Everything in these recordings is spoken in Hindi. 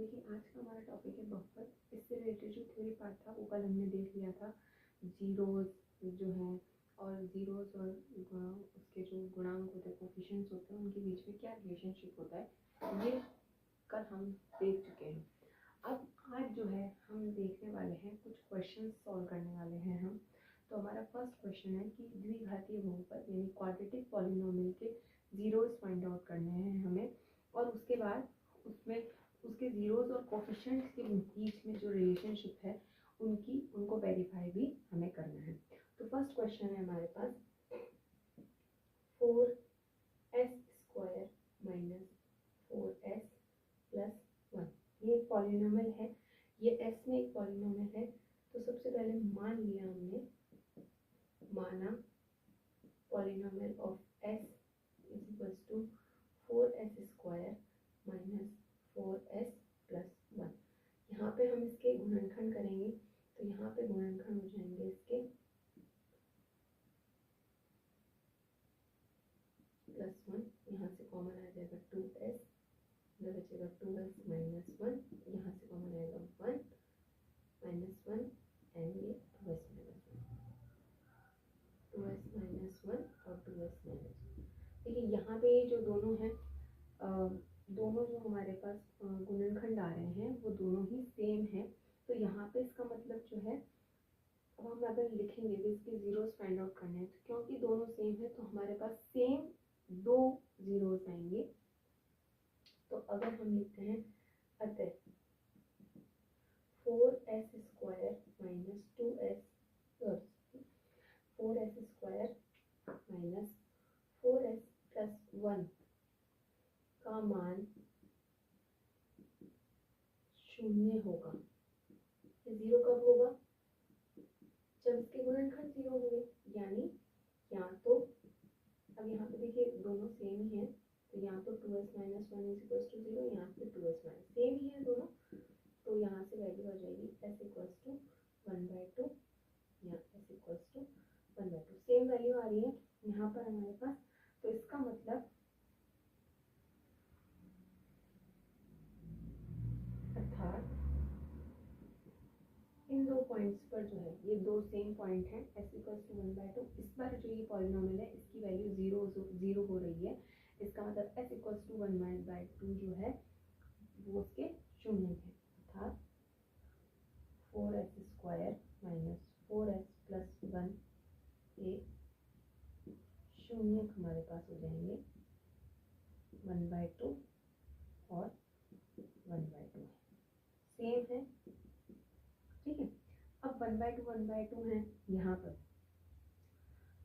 देखिए आज का हमारा टॉपिक है बहुपद। इससे रिलेटेड जो थ्योरी पार्ट था वो कल हमने देख लिया था। जीरोज जो हैं और जीरोज और उसके जो गुणांक होते हैं, कोफिशिएंट्स होते हैं, उनके बीच में क्या रिलेशनशिप होता है, ये कल हम देख चुके हैं। अब आज जो है हम देखने वाले हैं, कुछ क्वेश्चन सॉल्व करने वाले हैं हम। तो हमारा फर्स्ट क्वेश्चन है कि द्विघातीय बहुपद यानी क्वाड्रेटिक पॉलिनोमियल के जीरोज फाइंड आउट करने हैं हमें, और उसके बाद उसमें उसके जीरोज और कोफिशिएंट्स के बीच में जो रिलेशनशिप है उनको वेरीफाई भी हमें करना है। तो फर्स्ट क्वेश्चन है हमारे पास 4s² माइनस 4s प्लस 1। ये एक पॉलिनोमियल है, ये s में एक पॉलिनोमियल है। तो सबसे पहले मान लिया हमने, माना polynomial of s is equals to 4s² minus 4s plus 1। यहाँ पे हम इसके गुणनखंड करेंगे, तो यहाँ पे गुणनखंड हो जाएंगे इसके प्लस 1, यहाँ से कॉमन आ जाएगा 2s, इधर बचेगा 2s माइनस 1, यहाँ से कॉमन आएगा 1 माइनस 1 एंड ये 2s माइनस 1, 2s माइनस 1 और 2s माइनस 1। देखिए यहाँ पे जो दोनों हैं, दोनों जो हमारे पास गुणनखंड आ रहे हैं वो दोनों ही सेम है। तो यहाँ पे इसका मतलब जो है, अब हम अगर लिखेंगे तो इसके जीरोस फाइंड आउट करने हैं, तो क्योंकि दोनों सेम है तो हमारे पास सेम दो जीरोस आएंगे। तो अगर हम लिखते हैं अतः 4s² minus 2s 4s² minus 4s plus 1 का मान 0 होगा। ये 0 कब होगा? जब इसके गुणनखंड 0 होंगे, यानी या तो, अब यहाँ पे देखिए दोनों सेम ही है, तो यहाँ तो 2s minus 1 is equals to 0, यहाँ पे 2s माइनस सेम ही है दोनों, तो यहाँ से वैल्यू आ जाएगी s इक्वल्स टू 1/2 या s equals to 1/2। Same value आ रही है यहाँ पर हमारे पास। तो इसका मतलब अर्थात इन दो पॉइंट्स पर जो है, ये दो सेम पॉइंट हैं, s इक्वल्स टू 1/2। इस पर जो ये पॉलिनोमियल है इसकी वैल्यू 0 हो रही है। इसका मतलब s इक्वल्स टू 1/2 जो है वो उसके शून्य है, अर्थात 4s² माइनस 4s प्लस 1 के शून्य हमारे पास हो जाएंगे 1/2 और 1/2 सेम है, ठीक है। अब 1/2 है यहाँ पर,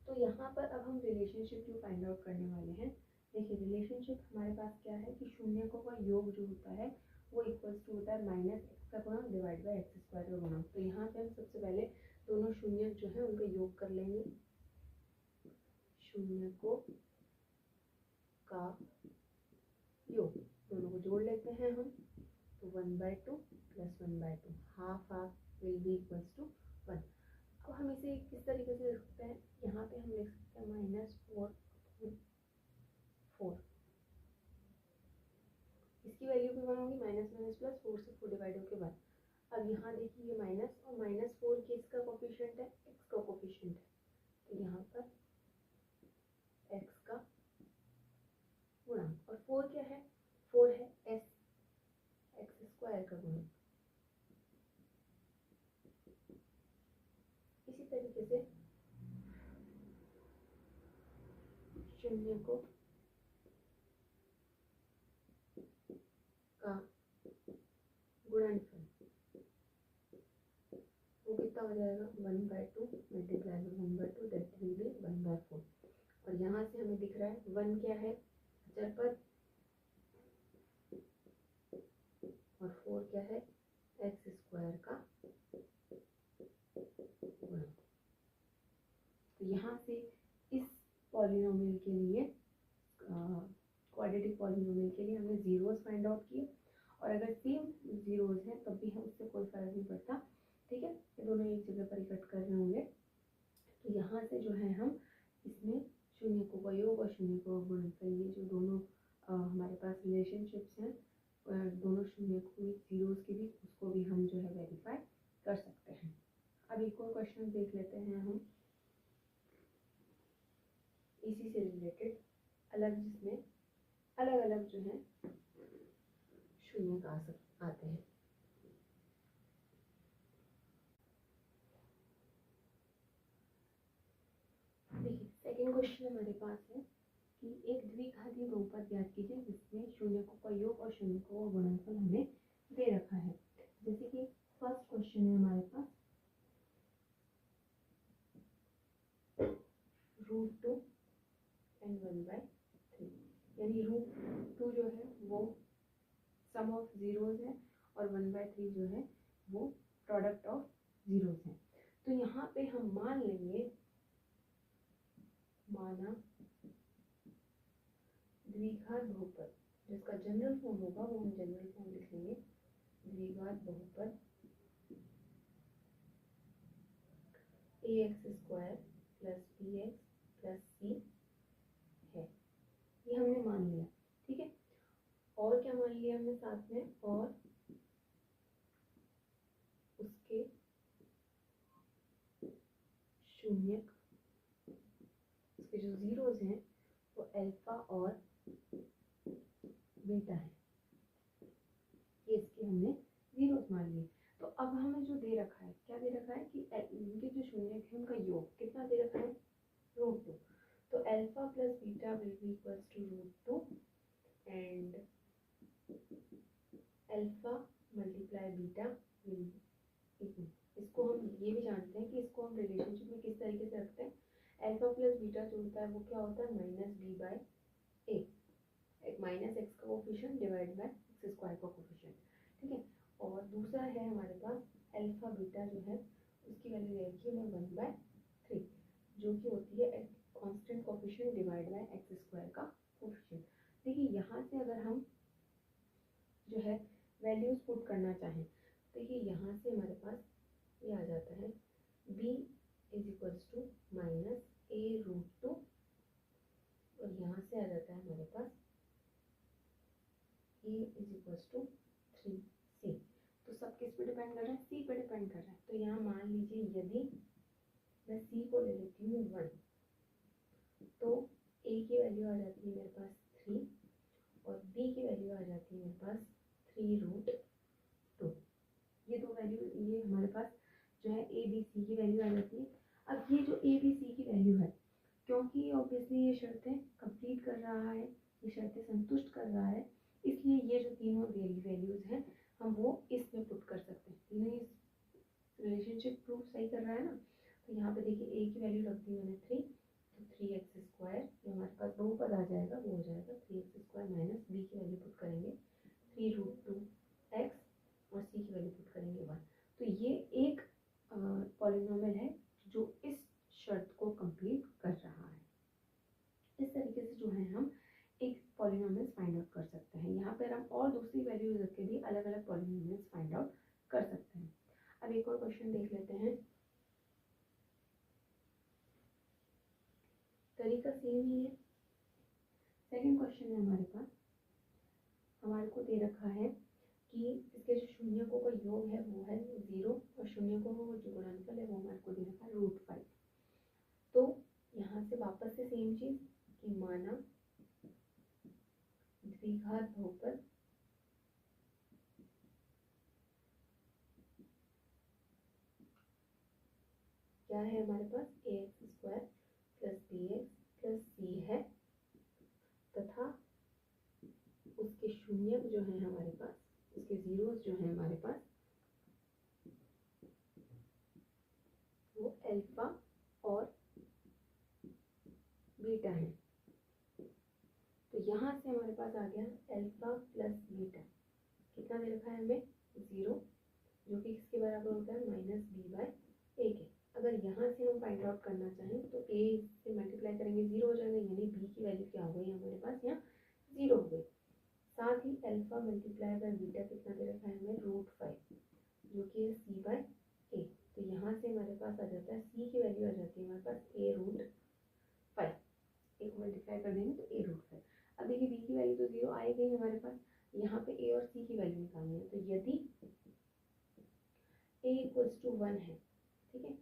तो यहाँ पर अब हम रिलेशनशिप जो फाइंड आउट करने वाले हैं। देखिए रिलेशनशिप हमारे पास क्या है कि शून्यकों का योग जो होता है वो इक्वल्स टू होता है माइनस एक्स का गुणा डिवाइड बाई x² का गुणा। तो यहाँ पे हम सबसे पहले दोनों शून्य जो है उनका योग कर लेंगे। शून्यकों का योग दोनों को जोड़ लेते हैं हम, तो 1/2 plus 1/2 half half will be equals to 1। अब हम इसे किस तरीके से लिख सकते हैं, यहाँ पे हम लिख सकते हैं -4 इसकी वैल्यू भी 1 होगी, माइनस माइनस प्लस 4 से 4 डिवाइड होकर 1। अब यहाँ देखिए ये माइनस और -4 किसका कोफिशिएंट है, x का कोफिशिएंट है, तो यहाँ पर x का गुणांक, और 4 क्या है, 4 है x² का गुणांक। इसी तरीके से शून्यकों का गुणनफल वो कितना हो जाएगा, 1/2 multiply by 1/2 that will be 1/4। और यहाँ से हमें दिख रहा है 1 क्या है, अचर पद, और 4 क्या है, x² का गुणनफल। तो यहाँ से इस पॉलिनोमियल के लिए, क्वाड्रेटिक पॉलिनोमियल के लिए हमने जीरोस फाइंड आउट किए, और अगर सेम जीरोस हैं तब भी हम उससे कोई फर्क नहीं पड़ता, ठीक है। ये दोनों एक जगह पर इकट्ठ कर रहे होंगे। तो यहाँ से जो है हम इसमें शून्यकों का योग और शून्यकों का गुणनफल, ये जो दोनों हमारे पास रिलेशनशिप्स हैं दोनों शून्य को जीरोस के बीच, उसको भी हम जो है वेरीफाई कर सकते हैं। अब एक और क्वेश्चन देख लेते हैं हम इसी से रिलेटेड, अलग, जिसमें अलग अलग जो है शून्य का आते हैं। देखिए सेकेंड क्वेश्चन हमारे पास है कि एक द्विघाती बहुपद ज्ञात कीजिए जिसमें शून्यकों का योग और शून्यकों का गुणनफल हमें दे रखा है। जैसे कि फर्स्ट क्वेश्चन है हमारे पास √2 एंड 1/3, यानी √2 जो है वो सम ऑफ जीरोज है और 1/3 जो है वो प्रोडक्ट ऑफ जीरोज है। तो यहाँ पे हम मान लेंगे, माना द्विघात बहुपद, जिसका जनरल फॉर्म होगा वो हम जनरल फॉर्म लिख लेंगे, द्विघात बहुपद ax² + bx + c है। ये हमने मान लिया, ठीक है। और क्या मान लिया हमने साथ में, और उसके शून्यक, उसके जो जीरोज हैं वो अल्फा और बीटा है, ये इसके हमने जीरोज मान लिए। तो अब हमें जो दे रखा है, क्या दे रखा है कि इनके जो शून्यक है उनका योग कितना दे रखा है, √2। तो alpha plus beta will be equals to √2 and alpha multiply beta will be, इसको हम ये भी जानते हैं कि इसको हम रिलेशनशिप में किस तरीके से रखते हैं, अल्फा प्लस बीटा जो होता है वो क्या होता है, -b/a, एक -x का कोफिशिएंट डिवाइड बाय x² का कोफिशिएंट, ठीक है। और दूसरा है हमारे पास अल्फा बीटा जो है उसकी वैल्यू ले रखी है 1/3, जो कि होती है constant coefficient divide by x² का कोफिशिएंट। देखिए यहाँ से अगर हम जो है वैल्यूज पुट करना चाहें, देखिए यहाँ से हमारे पास ये आ जाता है b = -a√2 और यहाँ से आ जाता है हमारे पास a = 3c। तो सब किस पे डिपेंड कर रहा है, c पे डिपेंड कर रहा है। तो यहाँ मान लीजिए यदि मैं c को ले लेती हूँ 1, तो a की वैल्यू आ जाती है मेरे पास 3 और b की वैल्यू आ जाती है मेरे पास 3√2। ये दो वैल्यू, ये हमारे पास जो है a b c की वैल्यू आ जाती है। अब ये जो a b c की वैल्यू है, क्योंकि ऑब्वियसली ये शर्तें कंप्लीट कर रहा है, ये शर्तें संतुष्ट कर रहा है, इसलिए ये जो तीनों वैल्यूज हैं हम वो इसमें पुट कर सकते हैं। तीनों इस रिलेशनशिप प्रूफ सही कर रहा है ना। तो यहाँ पे देखिए a की वैल्यू रख दी मैंने 3, तो 3x², जो हमारे पास बहुपद आ जाएगा वो हो जाएगा 3x² माइनस b की वैल्यू पुट करेंगे 3√2x और c की वैल्यू पुट करेंगे 1। तो ये एक पॉलिनोमियल है जो इस शर्त को कंप्लीट कर रहा है। इस तरीके से जो है हम एक पॉलिनोमियल्स फाइंड आउट कर सकते हैं। यहाँ पर हम और दूसरी वैल्यूज रख के भी अलग अलग पॉलिनोमियल्स फाइंड आउट कर सकते हैं। अब एक और क्वेश्चन देख लेते हैं, तरीका सेम ही है। सेकंड क्वेश्चन है हमारे पास, हमारे को दे रखा है कि इसके जो शून्यकों का योग है वो है 0 और शून्यकों का जो गुणनफल है वो हमारे को दे रखा है √5। तो यहाँ से वापस से सेम चीज कि माना द्विघात बहुपद क्या है हमारे पास, ax² + bx + c है तथा उसके शून्यक जो है हमारे पास, उसके जीरोस जो है हमारे पास वो अल्फा और बीटा है। तो यहाँ से हमारे पास आ गया अल्फा प्लस बीटा, कितना दे रखा है हमें 0, जो कि किसके बराबर होता है -b/a के। अगर यहाँ से हम फाइंड आउट करना चाहें तो a से मल्टीप्लाई करेंगे 0 हो जाएगा, यानी b की वैल्यू क्या हो गई हमारे पास यहाँ 0 हो गई। साथ ही अल्फा मल्टीप्लाई बाय बीटा कितना दे रखा है हमें √5, जो कि है c/a। तो यहाँ से हमारे पास आ जाता है c की वैल्यू आ जाती है हमारे पास a√5, एक मल्टीप्लाई कर देंगे तो a√5। अब देखिए b की वैल्यू तो 0 आ ही गई हमारे पास, यहाँ पे ए और सी की वैल्यू निकालनी है। तो यदि ए इक्वल्स टू 1 है, ठीक है,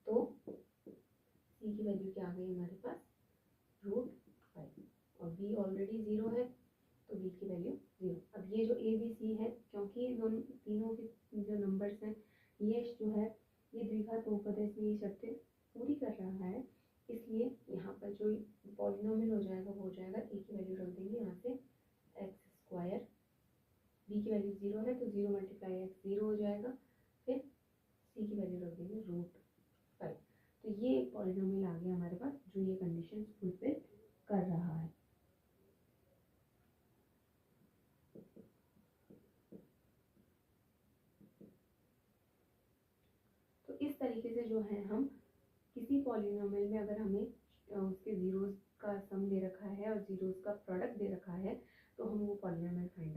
तो सी की वैल्यू क्या आ गई हमारे पास, √5, और बी ऑलरेडी 0 है तो बी की वैल्यू 0। अब ये जो ए बी सी है, क्योंकि दोनों तीनों के जो नंबर्स हैं ये जो है ये द्विघात बहुपद में ये शर्तें पूरी कर रहा है, इसलिए यहाँ पर जो पॉलिनोमियल हो जाएगा वो हो जाएगा, ए की वैल्यू रख देंगे यहाँ पे x², बी की वैल्यू 0 है तो 0 × x 0 हो जाएगा, फिर सी की वैल्यू रख देंगे √5। तो ये एक पॉलिनोमियल आ गया हमारे पास जो ये कंडीशन फुलफिल कर रहा है। तो इस तरीके से जो है हम किसी पॉलिनोमियल में अगर हमें उसके जीरोस का सम दे रखा है और जीरोस का प्रोडक्ट दे रखा है तो हम वो पॉलिनोमियल फाइंड